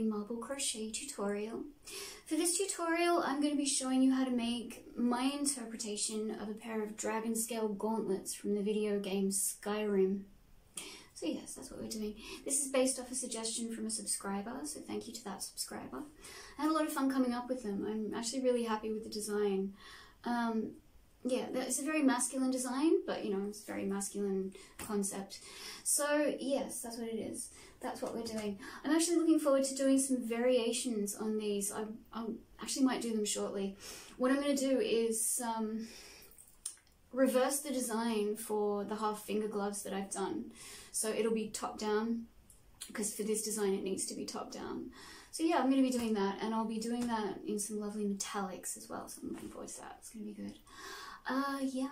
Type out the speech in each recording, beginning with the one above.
marble crochet tutorial. For this tutorial, I'm going to be showing you how to make my interpretation of a pair of Dragonscale gauntlets from the video game SKYRIM. So yes, that's what we're doing. This is based off a suggestion from a subscriber, so thank you to that subscriber. I had a lot of fun coming up with them. I'm actually really happy with the design. Yeah, it's a very masculine design, but you know, it's a very masculine concept. So yes, that's what it is. That's what we're doing. I'm actually looking forward to doing some variations on these. I actually might do them shortly. What I'm going to do is reverse the design for the half finger gloves that I've done. So it'll be top down, because for this design it needs to be top down. So yeah, I'm going to be doing that, and I'll be doing that in some lovely metallics as well, so I'm looking forward to that. It's going to be good. Yeah.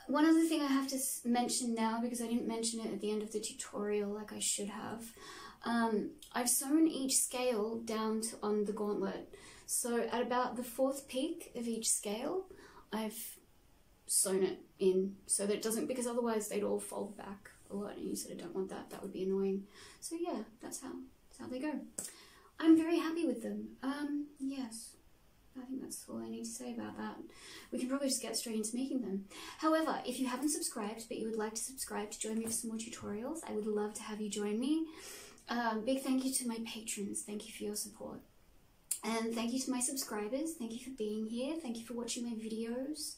One other thing I have to mention now, because I didn't mention it at the end of the tutorial like I should have. I've sewn each scale down on the gauntlet. So at about the 4th peak of each scale, I've sewn it in so that it doesn't, because otherwise they'd all fold back a lot and you sort of don't want that. That would be annoying. So yeah, that's how they go. I'm very happy with them. Yes. I think that's all I need to say about that. We can probably just get straight into making them. However, if you haven't subscribed, but you would like to subscribe to join me for some more tutorials, I would love to have you join me. Big thank you to my patrons. Thank you for your support. And thank you to my subscribers. Thank you for being here. Thank you for watching my videos.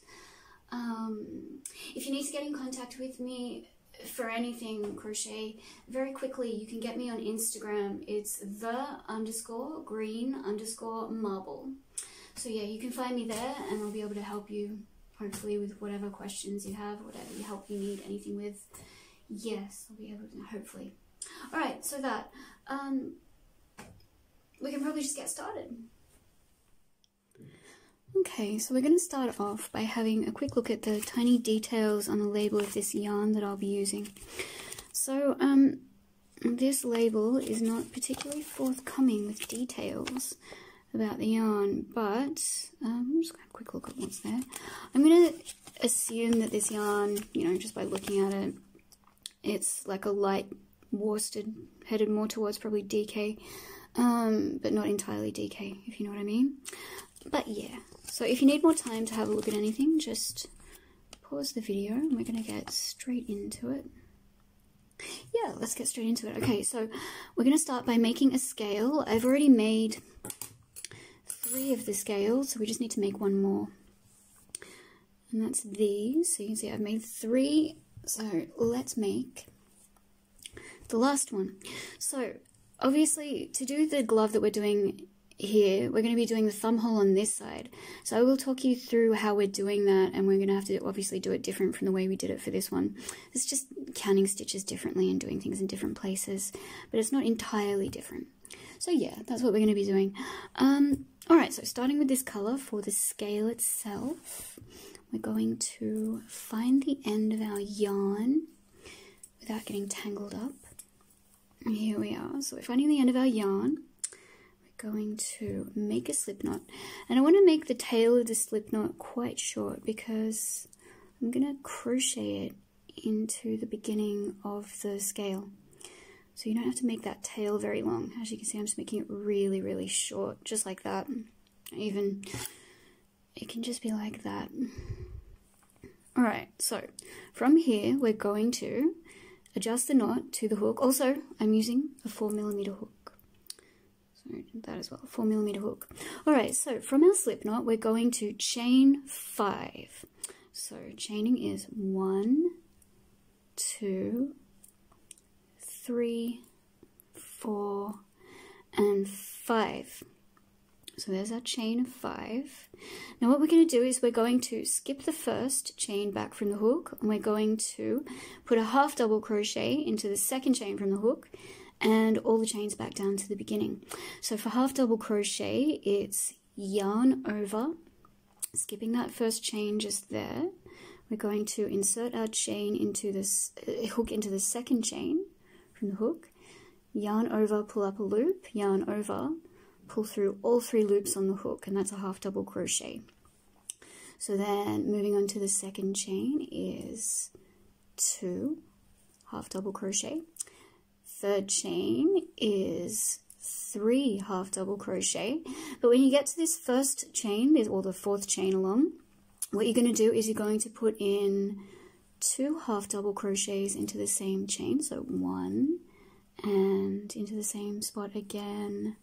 If you need to get in contact with me for anything crochet, very quickly, you can get me on Instagram. It's the_green_marble. So yeah, you can find me there, and I'll be able to help you, hopefully, with whatever questions you have, whatever help you need, anything with. Yes, I'll be able to, hopefully. Alright, so that, we can probably just get started. Okay, so we're going to start off by having a quick look at the tiny details on the label of this yarn that I'll be using. So, this label is not particularly forthcoming with details about the yarn, but I'm just going to have a quick look at what's there. I'm going to assume that this yarn, you know, just by looking at it, it's like a light worsted, headed more towards probably DK, but not entirely DK, if you know what I mean. But yeah, so if you need more time to have a look at anything, just pause the video and we're going to get straight into it. Yeah, let's get straight into it. Okay, so we're going to start by making a scale. I've already made 3 of the scales, so we just need to make 1 more. And that's these. So you can see I've made 3. So let's make the last one. So obviously, to do the glove that we're doing here, we're going to be doing the thumb hole on this side. So I will talk you through how we're doing that, and we're going to have to obviously do it different from the way we did it for this one. It's just counting stitches differently and doing things in different places, but it's not entirely different. So yeah, that's what we're going to be doing. Alright, so starting with this colour for the scale itself, we're going to find the end of our yarn without getting tangled up. And here we are. So we're finding the end of our yarn. We're going to make a slip knot. And I want to make the tail of the slip knot quite short because I'm going to crochet it into the beginning of the scale. So you don't have to make that tail very long. As you can see, I'm just making it really, really short, just like that. Even, it can just be like that. Alright, so from here, we're going to adjust the knot to the hook. Also, I'm using a 4mm hook. So that as well, 4mm hook. Alright, so from our slip knot, we're going to chain 5. So chaining is 1, 2, 3, 4, and 5. So there's our chain of 5. Now what we're going to do is we're going to skip the first chain back from the hook, and we're going to put a half double crochet into the second chain from the hook, and all the chains back down to the beginning. So for half double crochet, it's yarn over, skipping that first chain just there. We're going to insert our chain into this hook into the second chain from the hook, yarn over, pull up a loop, yarn over, pull through all 3 loops on the hook, and that's a half double crochet. So then moving on to the second chain is 2 half double crochet. Third chain is 3 half double crochet. But when you get to this first chain, or the 4th chain along, what you're going to do is you're going to put in 2 half double crochets into the same chain, so 1, and into the same spot again,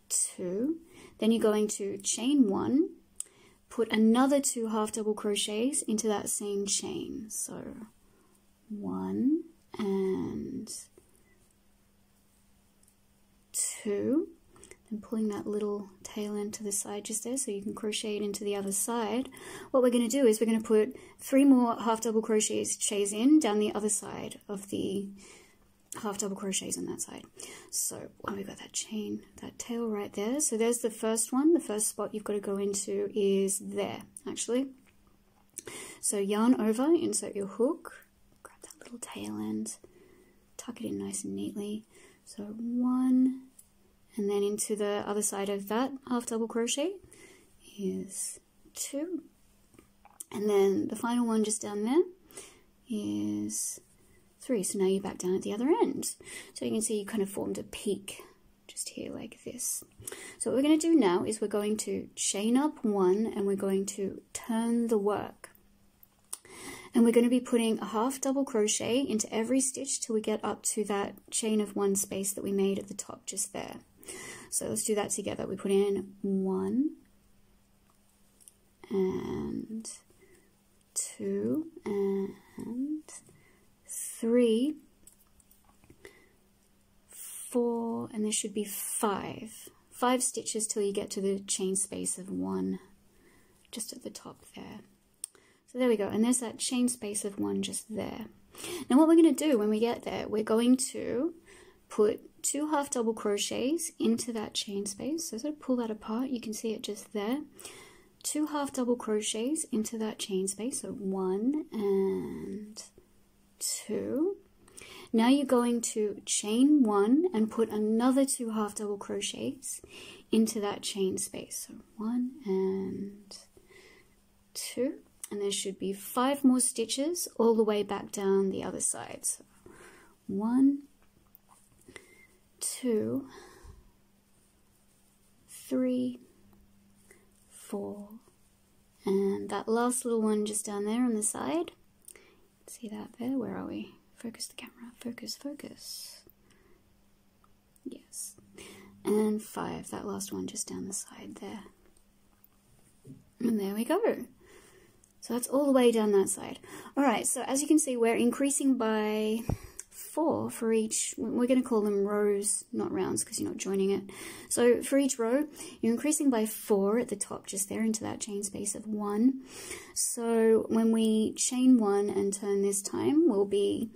2. Then you're going to chain 1, put another 2 half double crochets into that same chain, so 1 and 2, and pulling that little tail end to the side just there so you can crochet it into the other side. What we're going to do is we're going to put 3 more half double crochets in down the other side of the half double crochets on that side. So we've got that chain, that tail right there. So there's the first one. The first spot you've got to go into is there, actually. So yarn over, insert your hook, grab that little tail end, tuck it in nice and neatly. So 1, and then into the other side of that half double crochet is 2. And then the final one just down there is 3. So now you're back down at the other end. So you can see you kind of formed a peak just here like this. So what we're going to do now is we're going to chain up 1 and we're going to turn the work. And we're going to be putting a half double crochet into every stitch till we get up to that chain of 1 space that we made at the top just there. So let's do that together. We put in 1 and 2 and 3, 4, and there should be 5 stitches till you get to the chain space of 1 just at the top there. So there we go, and there's that chain space of 1 just there. Now what we're going to do when we get there, we're going to put 2 half double crochets into that chain space. So sort of pull that apart, you can see it just there. 2 half double crochets into that chain space, so 1 and 2. Now you're going to chain 1 and put another 2 half double crochets into that chain space, so 1 and 2, and there should be 5 more stitches all the way back down the other side. So 1, 2, 3, 4, and that last little one just down there on the side. See that there? Where are we? Focus the camera. Focus, focus. Yes. And 5, that last one just down the side there. And there we go. So that's all the way down that side. Alright, so as you can see, we're increasing by 4 for each, we're going to call them rows, not rounds because you're not joining it. So for each row, you're increasing by 4 at the top just there into that chain space of 1. So when we chain 1 and turn this time, we'll be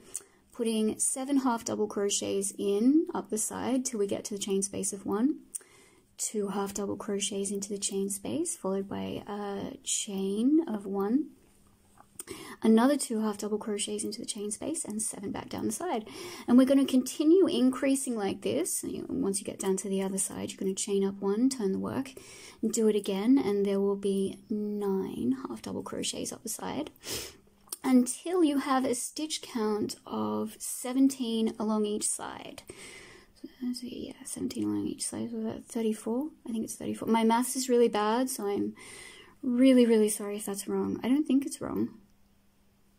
putting 7 half double crochets in up the side till we get to the chain space of 1. 2 half double crochets into the chain space, followed by a chain of 1. Another 2 half double crochets into the chain space, and 7 back down the side. And we're going to continue increasing like this. Once you get down to the other side, you're going to chain up 1, turn the work, do it again, and there will be 9 half double crochets up the side until you have a stitch count of 17 along each side. So yeah, 17 along each side. So that's 34. I think it's 34. My maths is really bad, so I'm really, really sorry if that's wrong. I don't think it's wrong.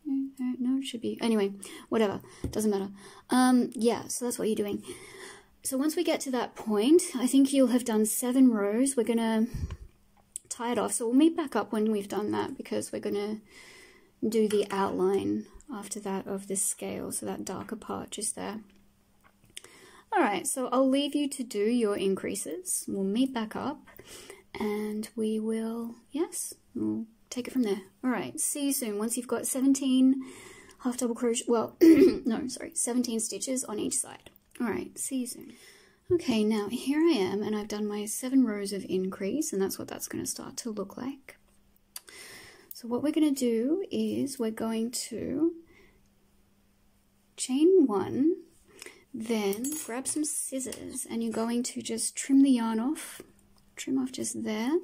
No, it should be. Anyway, whatever. Doesn't matter. Yeah, so that's what you're doing. So once we get to that point, I think you'll have done 7 rows. We're going to tie it off. So we'll meet back up when we've done that, because we're going to do the outline after that of this scale. So that darker part just there. Alright, so I'll leave you to do your increases. We'll meet back up and we will, yes, we'll take it from there. Alright, see you soon. Once you've got 17 half double crochet, well, no, sorry, 17 stitches on each side. Alright, see you soon. Okay, now here I am, and I've done my 7 rows of increase, and that's what that's going to start to look like. So what we're going to do is we're going to chain 1, then grab some scissors, and you're going to just trim the yarn off, trim off just there,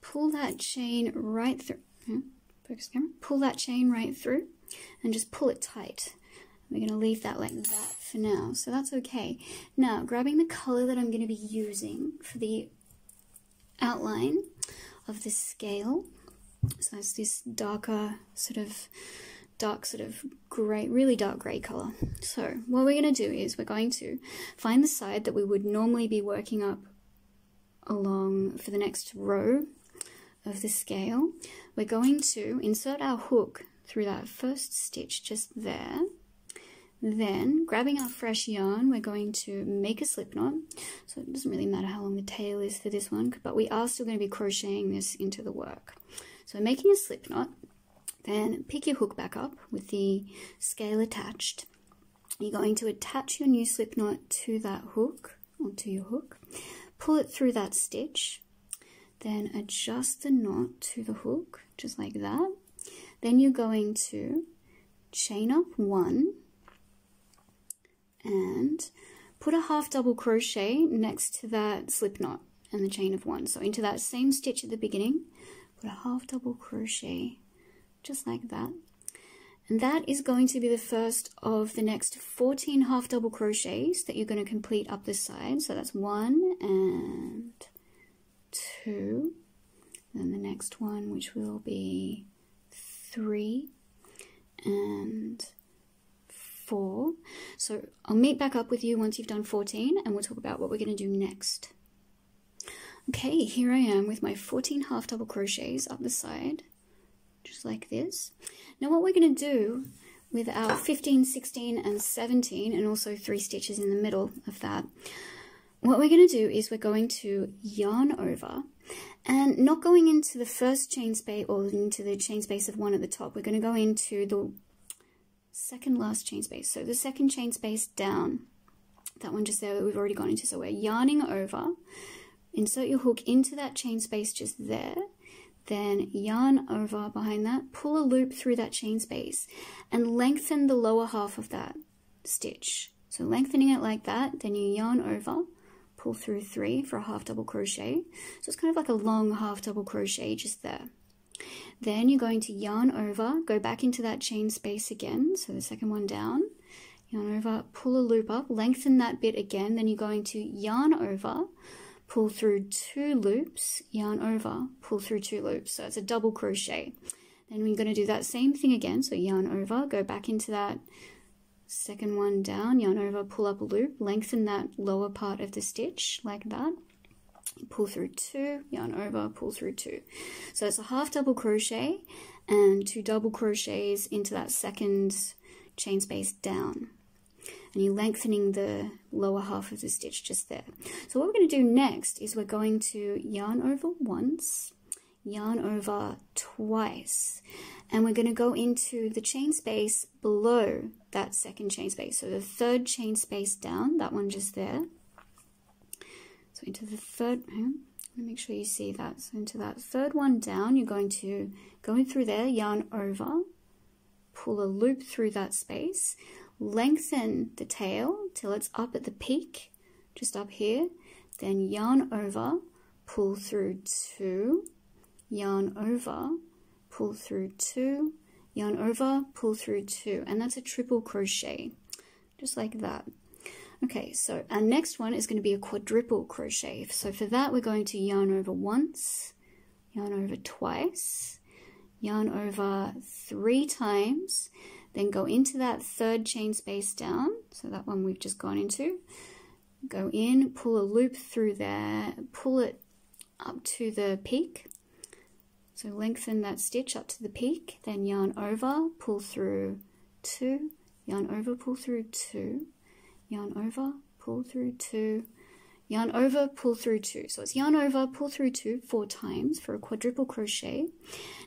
pull that chain right through, focus camera, pull that chain right through, and just pull it tight. We're going to leave that like that for now, so that's okay. Now, grabbing the color that I'm going to be using for the outline of the scale, so it's this darker sort of grey, really dark grey color. So what we're going to do is we're going to find the side that we would normally be working up along for the next row of the scale. We're going to insert our hook through that first stitch just there. Then, grabbing our fresh yarn, we're going to make a slip knot. So it doesn't really matter how long the tail is for this one, but we are still going to be crocheting this into the work. So we're making a slip knot, then pick your hook back up with the scale attached. You're going to attach your new slip knot to that hook, or to your hook, pull it through that stitch, then adjust the knot to the hook, just like that. Then you're going to chain up 1, and put a half double crochet next to that slip knot and the chain of 1. So into that same stitch at the beginning, put a half double crochet just like that. And that is going to be the first of the next 14 half double crochets that you're going to complete up this side. So that's 1 and 2. Then the next one, which will be 3 and 4. So I'll meet back up with you once you've done 14 and we'll talk about what we're going to do next. Okay, here I am with my 14 half double crochets up the side, just like this. Now what we're going to do with our 15, 16 and 17, and also 3 stitches in the middle of that, what we're going to do is we're going to yarn over, and not going into the first chain space or into the chain space of 1 at the top. We're going to go into the second last chain space, so the second chain space down, that one just there that we've already gone into. So we're yarning over, insert your hook into that chain space just there, then yarn over behind that, pull a loop through that chain space and lengthen the lower half of that stitch. So lengthening it like that, then you yarn over, pull through 3 for a half double crochet. So it's kind of like a long half double crochet just there. Then you're going to yarn over, go back into that chain space again, so the second one down, yarn over, pull a loop up, lengthen that bit again, then you're going to yarn over, pull through 2 loops, yarn over, pull through 2 loops, so it's a double crochet. Then we're going to do that same thing again, so yarn over, go back into that second one down, yarn over, pull up a loop, lengthen that lower part of the stitch like that. Pull through 2, yarn over, pull through 2. So it's a half double crochet and 2 double crochets into that second chain space down. And you're lengthening the lower half of the stitch just there. So what we're going to do next is we're going to yarn over once, yarn over twice, and we're going to go into the chain space below that second chain space. So the third chain space down, that one just there. So into the third, let me make sure you see that. So into that third one down, you're going to go in through there, yarn over, pull a loop through that space, lengthen the tail till it's up at the peak, just up here, then yarn over, pull through 2, yarn over, pull through 2, yarn over, pull through 2, and that's a triple crochet, just like that. Okay, so our next one is going to be a quadruple crochet. So for that, we're going to yarn over once, yarn over twice, yarn over 3 times, then go into that third chain space down, so that one we've just gone into, go in, pull a loop through there, pull it up to the peak, so lengthen that stitch up to the peak, then yarn over, pull through 2, yarn over, pull through 2, yarn over, pull through 2, yarn over, pull through 2. So it's yarn over, pull through 2 4 times for a quadruple crochet.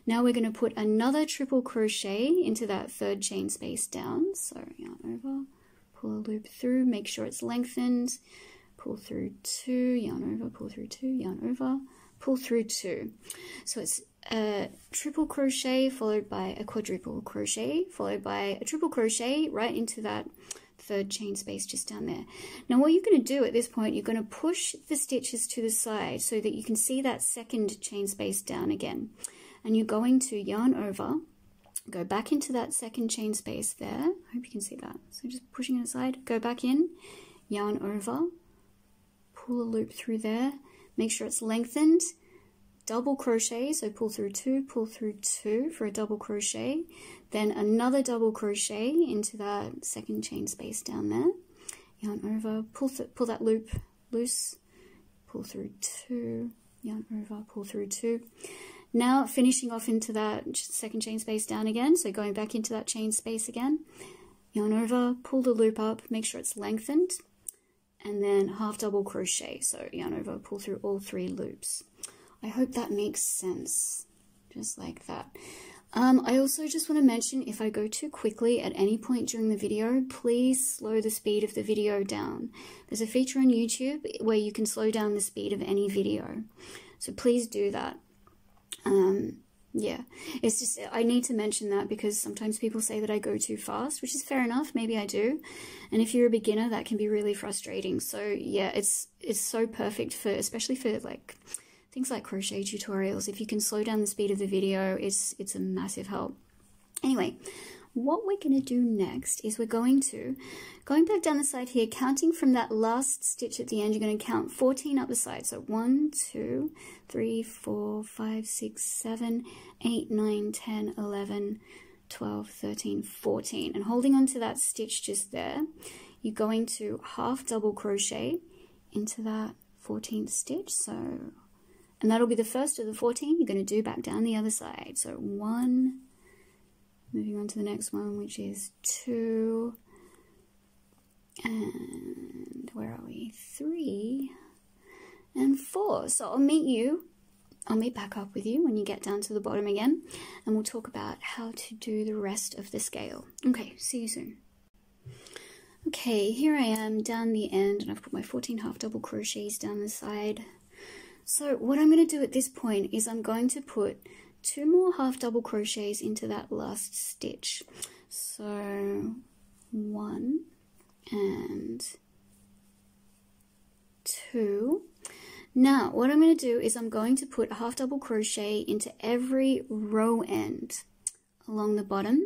Now we're going to put another triple crochet into that third chain space down. So yarn over, pull a loop through, make sure it's lengthened, pull through 2, yarn over, pull through 2, yarn over, pull through 2. So it's a triple crochet followed by a quadruple crochet followed by a triple crochet right into that third chain space just down there. Now what you're going to do at this point, you're going to push the stitches to the side so that you can see that second chain space down again, and you're going to yarn over, go back into that second chain space there. I hope you can see that. So just pushing it aside, go back in, yarn over, pull a loop through there, make sure it's lengthened, double crochet, so pull through two for a double crochet, then another double crochet into that second chain space down there, yarn over, pull that loop loose, pull through two, yarn over, pull through two. Now finishing off into that second chain space down again, so going back into that chain space again, yarn over, pull the loop up, make sure it's lengthened, and then half double crochet, so yarn over, pull through all 3 loops. I hope that makes sense, just like that. I also just want to mention, if I go too quickly at any point during the video, please slow the speed of the video down. There's a feature on YouTube where you can slow down the speed of any video, so please do that. Yeah, it's just, I need to mention that because sometimes people say that I go too fast, which is fair enough, maybe I do, and if you're a beginner that can be really frustrating. So yeah, it's so perfect for, especially for like things like crochet tutorials. If you can slow down the speed of the video, it's a massive help. Anyway, what we're going to do next is we're going back down the side here, counting from that last stitch at the end. You're going to count 14 up the side. So 1, 2, 3, 4, 5, 6, 7, 8, 9, 10, 11, 12, 13, 14. And holding on to that stitch just there, you're going to half double crochet into that 14th stitch. So, and that'll be the first of the 14 you're going to do back down the other side. So 1, moving on to the next one, which is 2, and where are we? 3 and 4. So I'll meet back up with you when you get down to the bottom again, and we'll talk about how to do the rest of the scale. Okay, see you soon. Okay, here I am down the end, and I've put my 14 half double crochets down the side. So what I'm going to do at this point is I'm going to put 2 more half double crochets into that last stitch. So 1 and 2. Now what I'm going to do is I'm going to put a half double crochet into every row end along the bottom,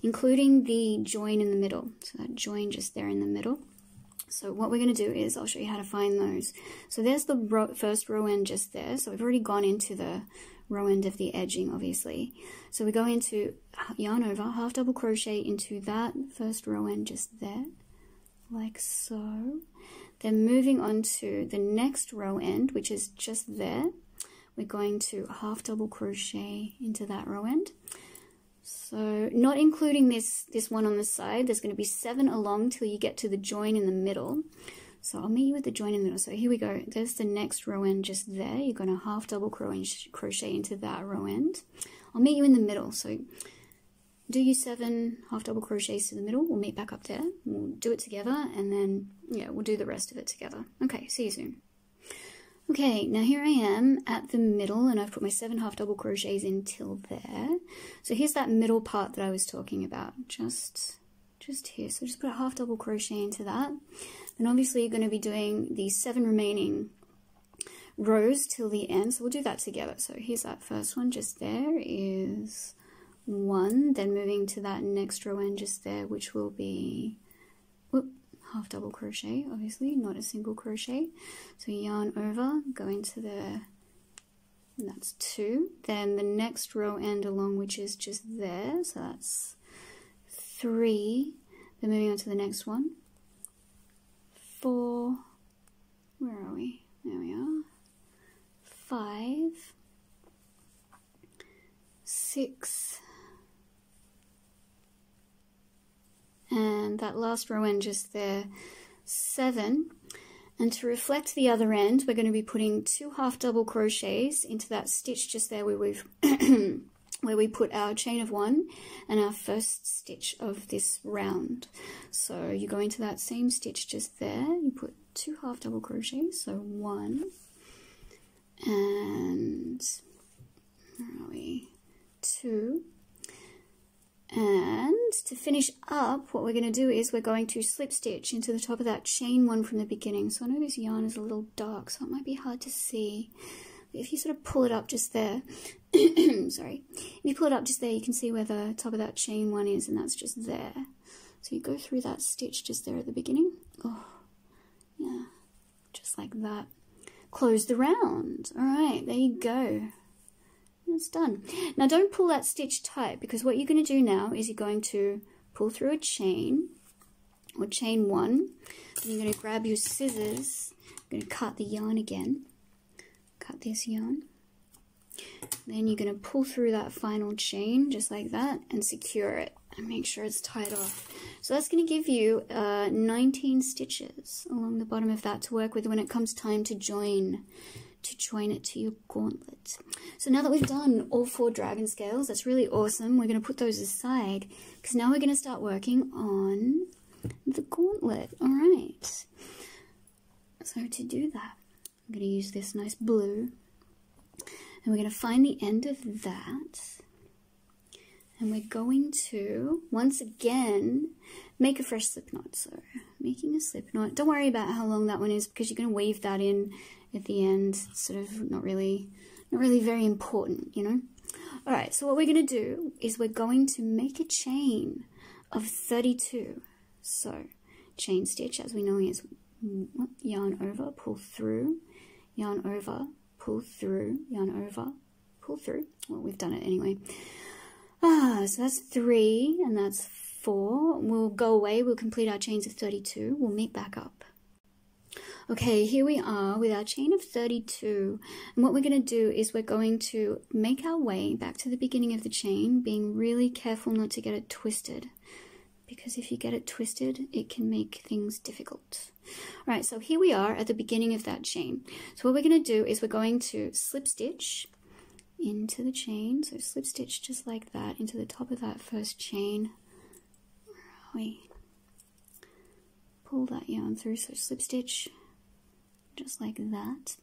including the join in the middle. So that join just there in the middle. So what we're going to do is I'll show you how to find those. So there's the first row end just there. So we've already gone into the row end of the edging, obviously. So we go into yarn over, half double crochet into that first row end just there, like so. Then moving on to the next row end, which is just there, we're going to half double crochet into that row end. So not including this one on the side, there's going to be 7 along till you get to the join in the middle. So I'll meet you with the join in the middle. So here we go. There's the next row end just there. You're going to half double crochet into that row end. I'll meet you in the middle. So do your 7 half double crochets to the middle. We'll meet back up there. We'll do it together, and then yeah, we'll do the rest of it together. Okay, see you soon. Okay, now here I am at the middle, and I've put my 7 half double crochets in till there. So here's that middle part that I was talking about, just here. So just put a half double crochet into that. Then obviously you're going to be doing the 7 remaining rows till the end, so we'll do that together. So here's that first one just there is 1, then moving to that next row end just there, which will be half double crochet, obviously not a single crochet. So yarn over, go into the, and that's 2, then the next row end along, which is just there, so that's 3, then moving on to the next one, 4, where are we? There we are, 5, 6, and that last row end just there, 7. And to reflect the other end, we're going to be putting 2 half double crochets into that stitch just there where we've where we put our chain of 1 and our first stitch of this round. So you go into that same stitch just there, you put 2 half double crochets, so 1 and where are we? 2. And to finish up, what we're going to do is we're going to slip stitch into the top of that chain 1 from the beginning. So I know this yarn is a little dark, so it might be hard to see, if you sort of pull it up just there, sorry, if you pull it up just there, you can see where the top of that chain 1 is, and that's just there. So you go through that stitch just there at the beginning. Oh, yeah, just like that. Close the round. All right, there you go. It's done. Now don't pull that stitch tight, because what you're going to do now is you're going to pull through a chain, or chain 1, and you're going to grab your scissors. I'm going to cut the yarn again. Cut this yarn. Then you're going to pull through that final chain just like that and secure it and make sure it's tied off. So that's going to give you 19 stitches along the bottom of that to work with when it comes time to join it to your gauntlet. So now that we've done all 4 dragon scales, that's really awesome. We're going to put those aside because now we're going to start working on the gauntlet. All right. So to do that, I'm going to use this nice blue, and we're going to find the end of that, and we're going to once again make a fresh slip knot. So making a slip knot. Don't worry about how long that one is, because you're going to weave that in at the end. It's sort of not really very important, you know. All right, so what we're going to do is we're going to make a chain of 32. So chain stitch, as we know, is yarn over, pull through, yarn over, pull through, yarn over, pull through. Well, we've done it anyway. So that's 3 and that's 4. We'll go away, we'll complete our chains of 32, we'll meet back up. Okay, here we are with our chain of 32, and what we're going to do is we're going to make our way back to the beginning of the chain, being really careful not to get it twisted, because if you get it twisted, it can make things difficult. All right, so here we are at the beginning of that chain. So what we're going to do is we're going to slip stitch into the chain. So slip stitch just like that into the top of that first chain. Where are we? Pull that yarn through, so slip stitch just like that.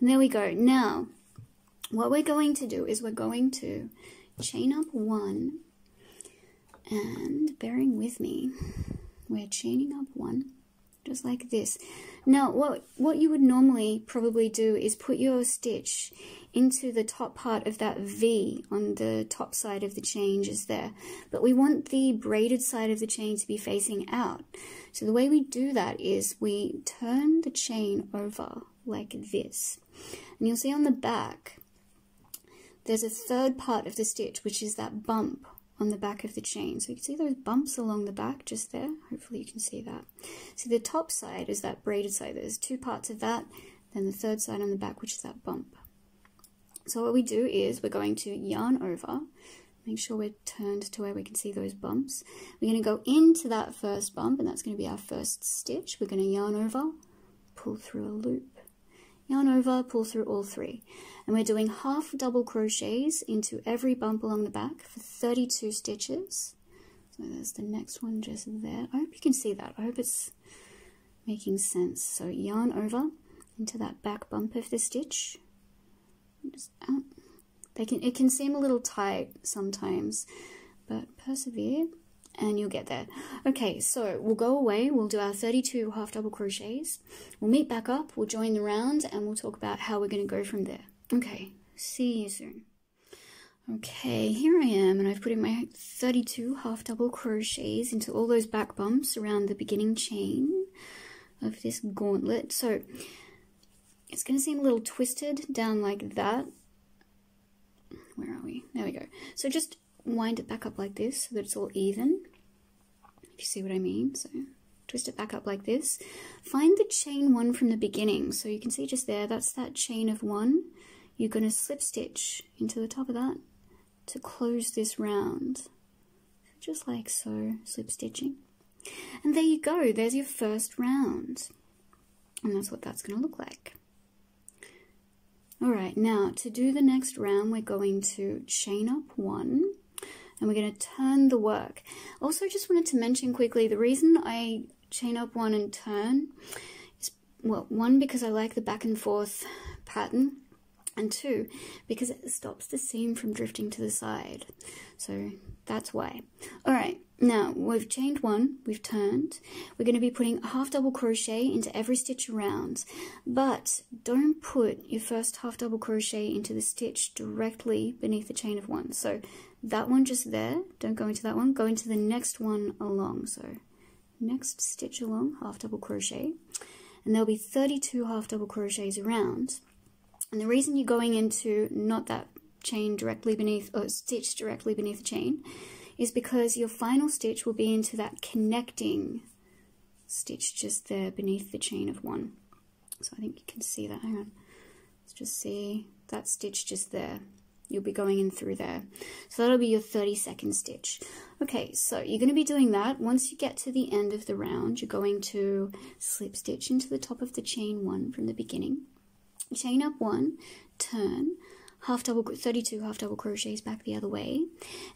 And there we go. Now, what we're going to do is we're going to chain up 1, and bearing with me, we're chaining up 1 just like this. Now what you would normally probably do is put your stitch into the top part of that V on the top side of the chain just there, but we want the braided side of the chain to be facing out. So the way we do that is we turn the chain over like this, and you'll see on the back there's a third part of the stitch, which is that bump on the back of the chain. So you can see those bumps along the back just there. Hopefully you can see that. So the top side is that braided side. There's 2 parts of that, then the third side on the back, which is that bump. So what we do is we're going to yarn over, make sure we're turned to where we can see those bumps. We're going to go into that first bump, and that's going to be our first stitch. We're going to yarn over, pull through a loop, yarn over, pull through all 3. And we're doing half double crochets into every bump along the back for 32 stitches. So there's the next one just there. I hope you can see that. I hope it's making sense. So yarn over into that back bump of the stitch. Just out. It can seem a little tight sometimes, but persevere and you'll get there. Okay, so we'll go away, we'll do our 32 half double crochets, we'll meet back up, we'll join the round, and we'll talk about how we're going to go from there. Okay, see you soon. Okay, here I am, and I've put in my 32 half double crochets into all those back bumps around the beginning chain of this gauntlet. So it's going to seem a little twisted down like that. Where are we? There we go. So just wind it back up like this so that it's all even, if you see what I mean. So twist it back up like this. Find the chain 1 from the beginning. So you can see just there, that's that chain of 1. You're going to slip stitch into the top of that to close this round. Just like so, slip stitching. And there you go, there's your first round. And that's what that's going to look like. Alright, now to do the next round, we're going to chain up 1. And we're going to turn the work. Also, just wanted to mention quickly, the reason I chain up 1 and turn is, well, 1, because I like the back and forth pattern, and 2, because it stops the seam from drifting to the side. So That's why. Alright, now we've chained one, we've turned. We're going to be putting a half double crochet into every stitch around, but don't put your first half double crochet into the stitch directly beneath the chain of one. So that one just there, don't go into that one, go into the next one along. So next stitch along, half double crochet, and there'll be 32 half double crochets around. And the reason you're going into not that chain directly beneath, or stitch directly beneath the chain, is because your final stitch will be into that connecting stitch just there beneath the chain of one. So I think you can see that. Hang on, let's just see that stitch just there. You'll be going in through there. So that'll be your 32nd stitch. Okay, so you're going to be doing that. Once you get to the end of the round, you're going to slip stitch into the top of the chain one from the beginning, chain up one, turn, 32 half double crochets back the other way,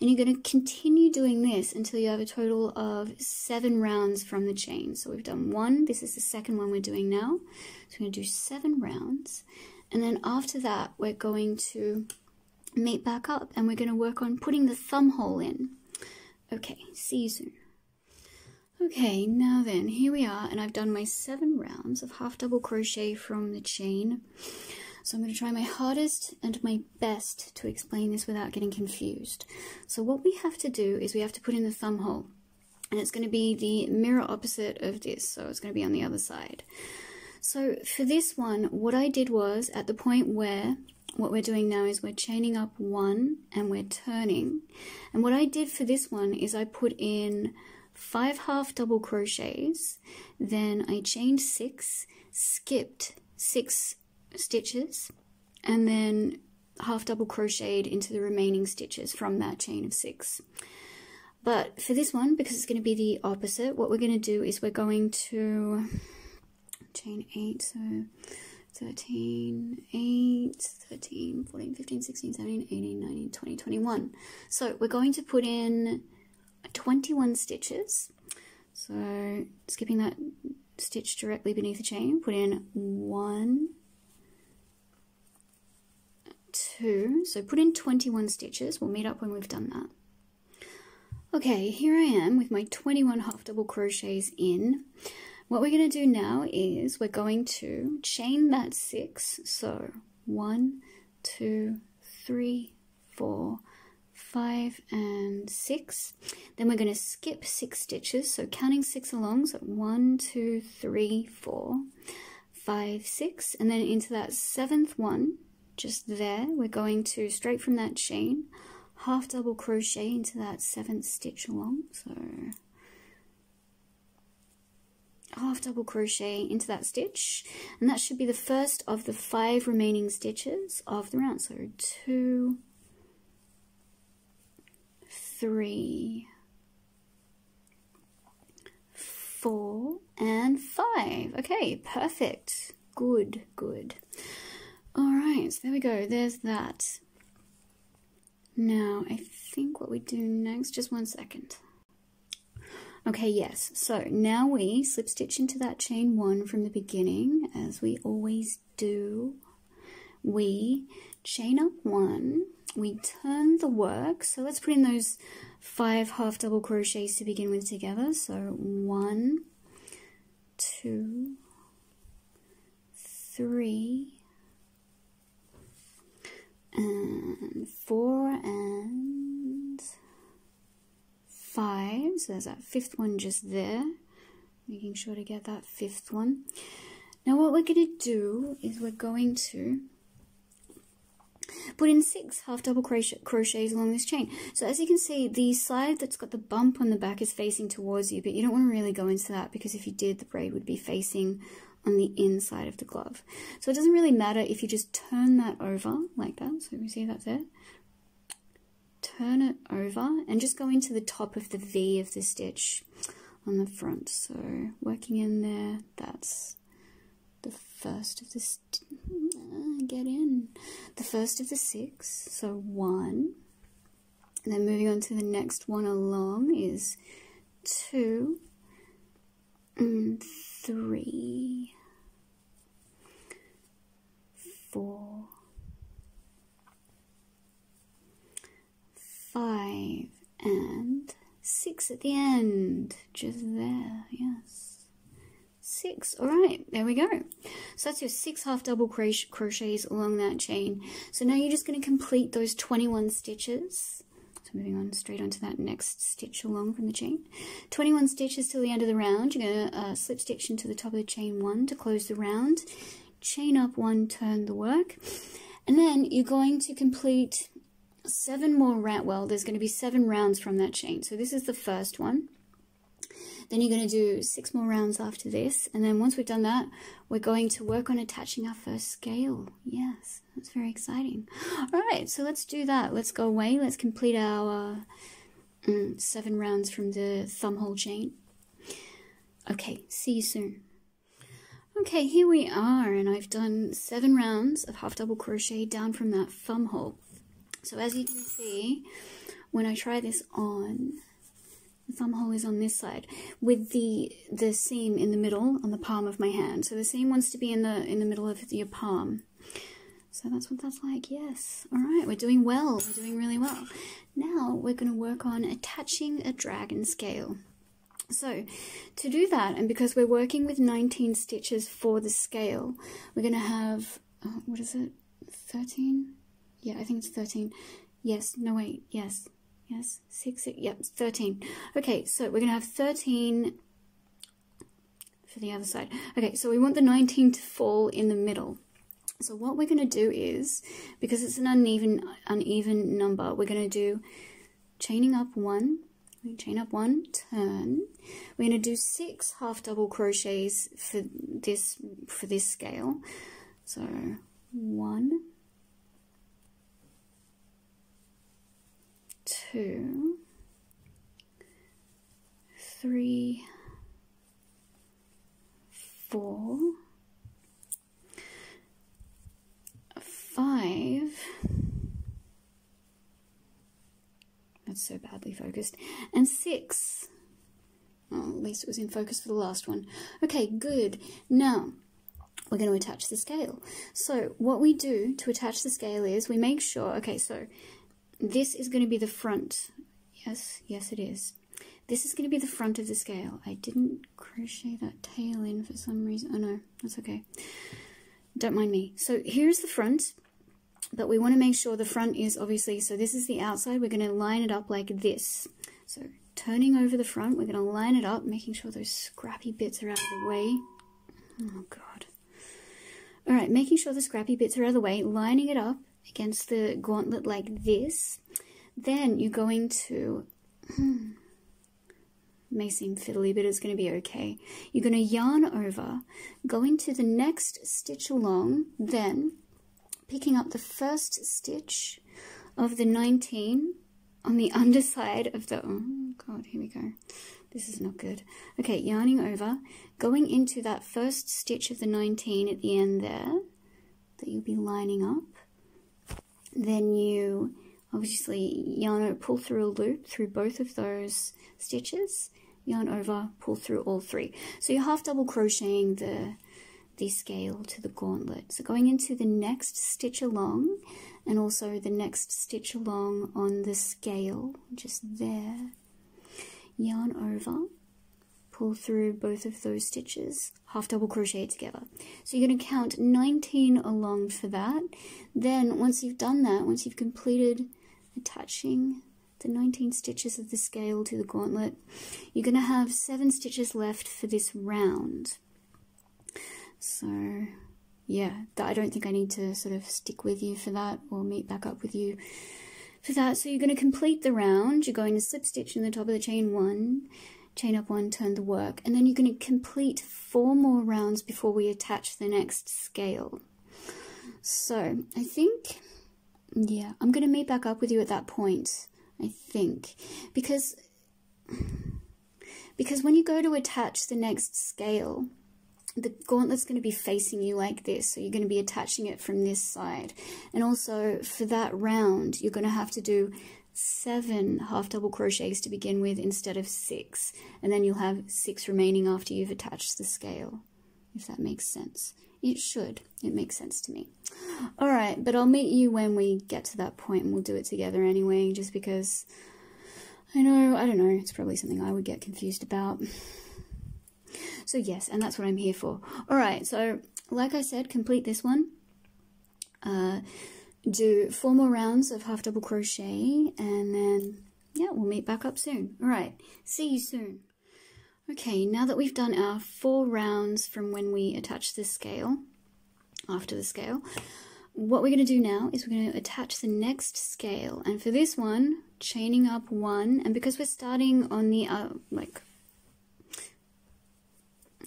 and you're going to continue doing this until you have a total of 7 rounds from the chain. So we've done one, this is the second one we're doing now, so we're going to do 7 rounds, and then after that we're going to meet back up and we're going to work on putting the thumb hole in. Okay, see you soon. Okay, now then, here we are, and I've done my 7 rounds of half double crochet from the chain. So I'm going to try my hardest and my best to explain this without getting confused. So what we have to do is we have to put in the thumb hole, and it's going to be the mirror opposite of this, so it's going to be on the other side. So for this one, what I did was, at the point where what we're doing now is we're chaining up one and we're turning, and what I did for this one is I put in 5 half double crochets, then I chained 6, skipped 6 stitches, and then half double crocheted into the remaining stitches from that chain of 6. But for this one, because it's going to be the opposite, what we're going to do is we're going to chain 8, so 13, 8, 13, 14, 15, 16, 17, 18, 19, 20, 21. So we're going to put in 21 stitches. So skipping that stitch directly beneath the chain, put in 1, 2, so put in 21 stitches. We'll meet up when we've done that. Okay, here I am with my 21 half double crochets in. What we're going to do now is we're going to chain that 6, so 1, 2, 3, 4, 5 and 6. Then we're going to skip 6 stitches, so counting 6 along, so 1, 2, 3, 4, 5, 6, and then into that 7th one, just there, we're going to, straight from that chain, half double crochet into that 7th stitch along, so half double crochet into that stitch, and that should be the first of the 5 remaining stitches of the round, so 2, 3, 4 and 5. Okay, perfect. Good, good. Alright, so there we go, there's that. Now, I think what we do next, just one second. Okay, yes, so now we slip stitch into that chain 1 from the beginning, as we always do. We chain up 1, we turn the work, so let's put in those 5 half double crochets to begin with together. So 1, 2, 3, and 4 and 5, so there's that 5th one just there, making sure to get that 5th one. Now what we're going to do is we're going to put in 6 half double crochets along this chain. So as you can see, the side that's got the bump on the back is facing towards you, but you don't want to really go into that, because if you did, the braid would be facing on the inside of the glove. So it doesn't really matter if you just turn that over like that. So we see that there. Turn it over and just go into the top of the V of the stitch on the front. So working in there, that's the first of the get in. The first of the 6. So 1. And then moving on to the next one along is 2 and 3, 4, 5 and 6 at the end, just there, yes. 6, all right, there we go. So that's your 6 half double crochets along that chain. So now you're just going to complete those 21 stitches. So moving on straight onto that next stitch along from the chain. 21 stitches till the end of the round. You're going to slip stitch into the top of the chain 1 to close the round. Chain up 1, turn the work. And then you're going to complete 7 more rounds. Well, there's going to be 7 rounds from that chain. So this is the first one. Then you're going to do 6 more rounds after this. And then once we've done that, we're going to work on attaching our first scale. Yes, that's very exciting. All right, so let's do that. Let's go away. Let's complete our 7 rounds from the thumb hole chain. Okay, see you soon. Okay, here we are, and I've done 7 rounds of half double crochet down from that thumb hole. So as you can see, when I try this on, the thumb hole is on this side with the seam in the middle on the palm of my hand. So the seam wants to be in the middle of your palm. So that's what that's like. Yes. All right, we're doing well. We're doing really well. Now we're going to work on attaching a dragon scale. So to do that, and because we're working with 19 stitches for the scale, we're going to have what is it? 13? Yeah, I think it's 13. Yes. No, wait. Yes. Yes, 6, yep, 13. Okay, so we're going to have 13 for the other side. Okay, so we want the 19 to fall in the middle. So what we're going to do is, because it's an uneven number, we're going to do chaining up 1, chain up 1, turn. We're going to do 6 half double crochets for this scale. So 1, 2, 3, 4, 5. That's so badly focused. And 6. Oh, at least it was in focus for the last one. Okay, good. Now we're going to attach the scale. So what we do to attach the scale is we make sure, okay, so this is going to be the front. Yes, yes it is. This is going to be the front of the scale. I didn't crochet that tail in for some reason. Oh no, that's okay. Don't mind me. So here's the front, but we want to make sure the front is obviously, so this is the outside. We're going to line it up like this. So turning over the front, we're going to line it up, making sure those scrappy bits are out of the way. Oh God. All right, making sure the scrappy bits are out of the way, lining it up against the gauntlet like this. Then you're going to, may seem fiddly, but it's going to be okay. You're going to yarn over, going to the next stitch along, then picking up the first stitch of the 19 on the underside of the, oh God, here we go. This is not good. Okay, yarning over, going into that first stitch of the 19 at the end there, that you'll be lining up. Then you obviously yarn over, pull through a loop through both of those stitches, yarn over, pull through all 3. So you're half double crocheting the scale to the gauntlet. So going into the next stitch along, and also the next stitch along on the scale, just there, yarn over, pull through both of those stitches, half double crochet together. So you're going to count 19 along for that. Then once you've done that, once you've completed attaching the 19 stitches of the scale to the gauntlet, you're going to have 7 stitches left for this round. So yeah, I don't think I need to sort of stick with you for that or meet back up with you for that. So you're going to complete the round. You're going to slip stitch in the top of the chain 1, chain up 1, turn the work, and then you're going to complete 4 more rounds before we attach the next scale. So I think, yeah, I'm going to meet back up with you at that point, I think, because when you go to attach the next scale, the gauntlet's going to be facing you like this, so you're going to be attaching it from this side. And also for that round, you're going to have to do 7 half double crochets to begin with instead of 6, and then you'll have 6 remaining after you've attached the scale, if that makes sense. It should. It makes sense to me. Alright, but I'll meet you when we get to that point, and we'll do it together anyway, just because I know, I don't know, it's probably something I would get confused about. So yes, and that's what I'm here for. Alright, so like I said, complete this one. Do 4 more rounds of half double crochet, and then, yeah, we'll meet back up soon. Alright, see you soon. Okay, now that we've done our 4 rounds from when we attach the scale, after the scale, what we're going to do now is we're going to attach the next scale, and for this one, chaining up 1, and because we're starting on the,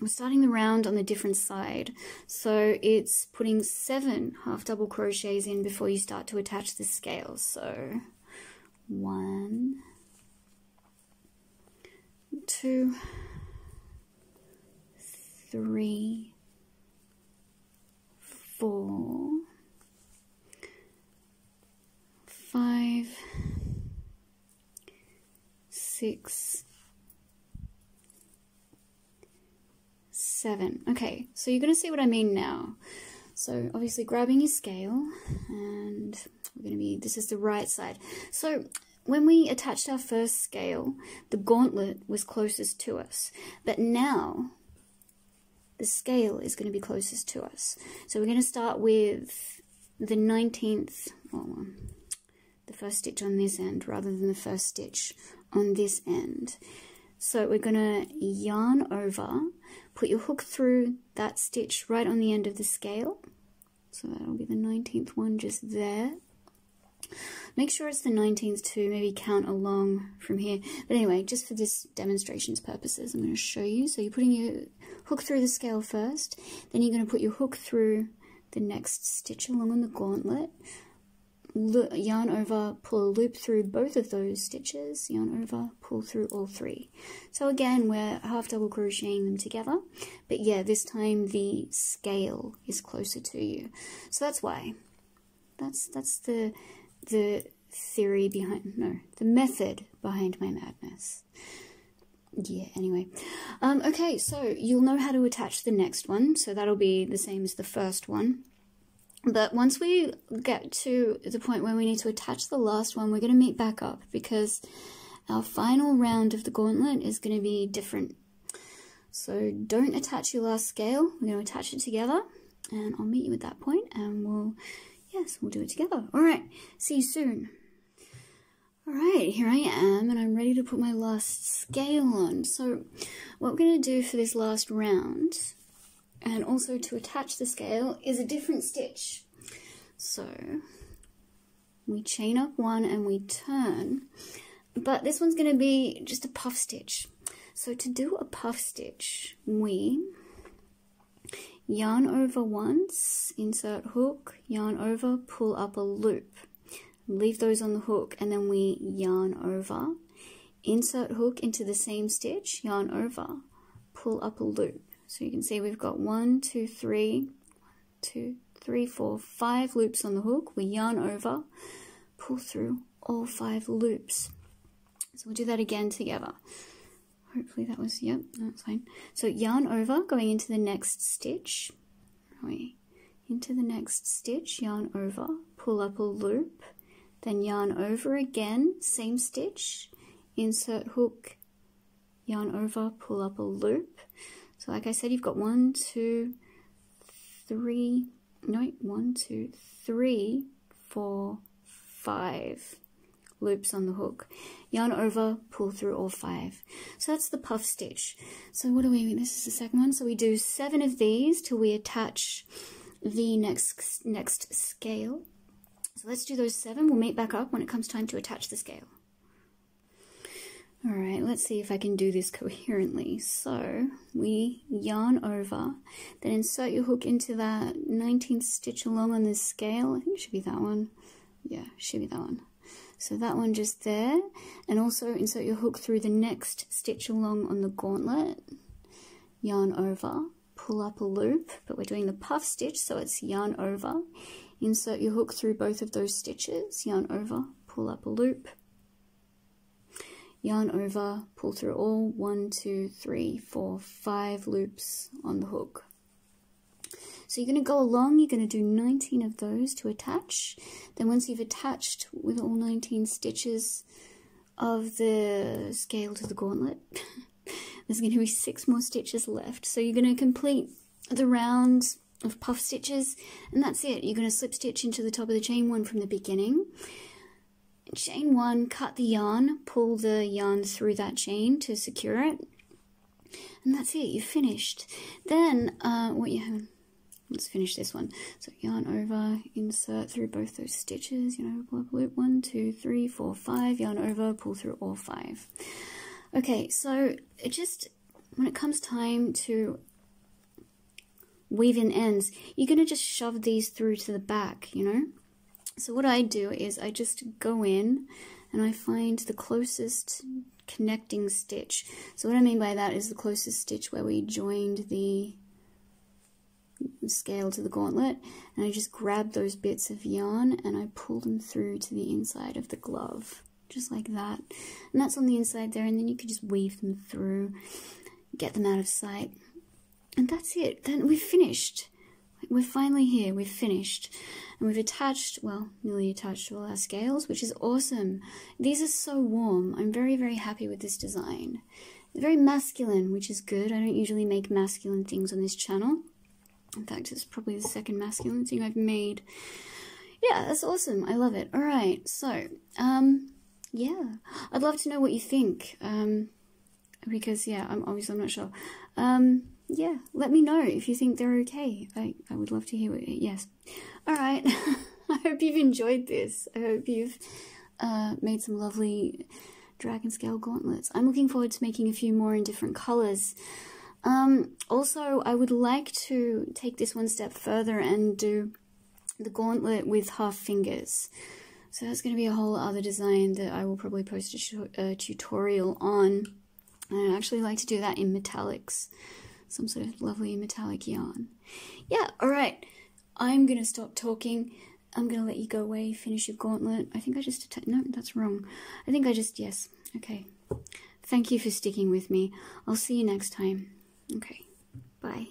we're starting the round on the different side, so it's putting 7 half double crochets in before you start to attach the scale. So 1, 2, 3, 4, 5, 6, 7. Okay, so you're going to see what I mean now. So obviously grabbing your scale, and we're going to be, this is the right side. So when we attached our first scale, the gauntlet was closest to us, but now the scale is going to be closest to us. So we're going to start with the 19th, the first stitch on this end rather than the first stitch on this end. So we're going to yarn over, put your hook through that stitch right on the end of the scale. So that'll be the 19th one just there. Make sure it's the 19th too, maybe count along from here. But anyway, just for this demonstration's purposes, I'm going to show you. So you're putting your hook through the scale first, then you're going to put your hook through the next stitch along on the gauntlet. Yarn over, pull a loop through both of those stitches, yarn over, pull through all 3. So again, we're half double crocheting them together, but yeah, this time the scale is closer to you. So that's why. That's the theory behind, no, the method behind my madness. Yeah, anyway. Okay, so you'll know how to attach the next one, so that'll be the same as the first one. But once we get to the point where we need to attach the last one, we're going to meet back up because our final round of the gauntlet is going to be different. So don't attach your last scale, we're going to attach it together, and I'll meet you at that point, and we'll do it together. Alright, see you soon. Alright, here I am, and I'm ready to put my last scale on. So what we're going to do for this last round, and also to attach the scale, is a different stitch. So we chain up 1 and we turn, but this one's going to be just a puff stitch. So to do a puff stitch, we yarn over once, insert hook, yarn over, pull up a loop, leave those on the hook, and then we yarn over, insert hook into the same stitch, yarn over, pull up a loop. So you can see we've got 1, 2, 3, 4, 5 loops on the hook. We yarn over, pull through all 5 loops. So we'll do that again together. Hopefully that was, yep, that's fine. So yarn over, going into the next stitch. Into the next stitch, yarn over, pull up a loop, then yarn over again, same stitch, insert hook, yarn over, pull up a loop. So like I said, you've got 1, 2, 3, 4, 5 loops on the hook. Yarn over, pull through all 5. So that's the puff stitch. So what do we, this is the second one. So we do 7 of these till we attach the next scale. So let's do those 7. We'll meet back up when it comes time to attach the scale. Alright, let's see if I can do this coherently. So we yarn over, then insert your hook into that 19th stitch along on this scale. I think it should be that one. Yeah, it should be that one. So that one just there, and also insert your hook through the next stitch along on the gauntlet. Yarn over, pull up a loop, but we're doing the puff stitch, so it's yarn over. Insert your hook through both of those stitches, yarn over, pull up a loop. Yarn over, pull through all 1, 2, 3, 4, 5 loops on the hook. So you're going to go along, you're going to do 19 of those to attach. Then once you've attached with all 19 stitches of the scale to the gauntlet. There's going to be 6 more stitches left, so you're going to complete the round of puff stitches, and that's it. You're going to slip stitch into the top of the chain 1 from the beginning. Chain 1, cut the yarn, pull the yarn through that chain to secure it, and that's it, you've finished. Then let's finish this one. So yarn over, insert through both those stitches, pull up loop 1, 2, 3, 4, 5, yarn over, pull through all 5. Okay, so when it comes time to weave in ends, you're going to just shove these through to the back, So what I do is I just go in and I find the closest connecting stitch. So what I mean by that is the closest stitch where we joined the scale to the gauntlet, and I just grab those bits of yarn and I pull them through to the inside of the glove, just like that. And that's on the inside there, and then you can just weave them through, get them out of sight. And that's it. Then we've finished. We're finally here. We've finished. And we've attached, well, nearly attached all our scales, which is awesome. These are so warm. I'm very, very happy with this design. They're very masculine, which is good. I don't usually make masculine things on this channel. In fact, it's probably the second masculine thing I've made. Yeah, that's awesome. I love it. Alright, so, yeah. I'd love to know what you think. Because, yeah, I'm not sure. Yeah, let me know if you think they're okay. I would love to hear what, yes. Alright, I hope you've enjoyed this. I hope you've made some lovely Dragonscale gauntlets. I'm looking forward to making a few more in different colours. Also, I would like to take this one step further and do the gauntlet with half fingers. So that's going to be a whole other design that I will probably post a tutorial on. And I'd actually like to do that in metallics. Some sort of lovely metallic yarn. Yeah, alright. I'm going to stop talking. I'm going to let you go away, finish your gauntlet. I think I just... No, that's wrong. I think I just... Yes. Okay. Thank you for sticking with me. I'll see you next time. Okay. Bye.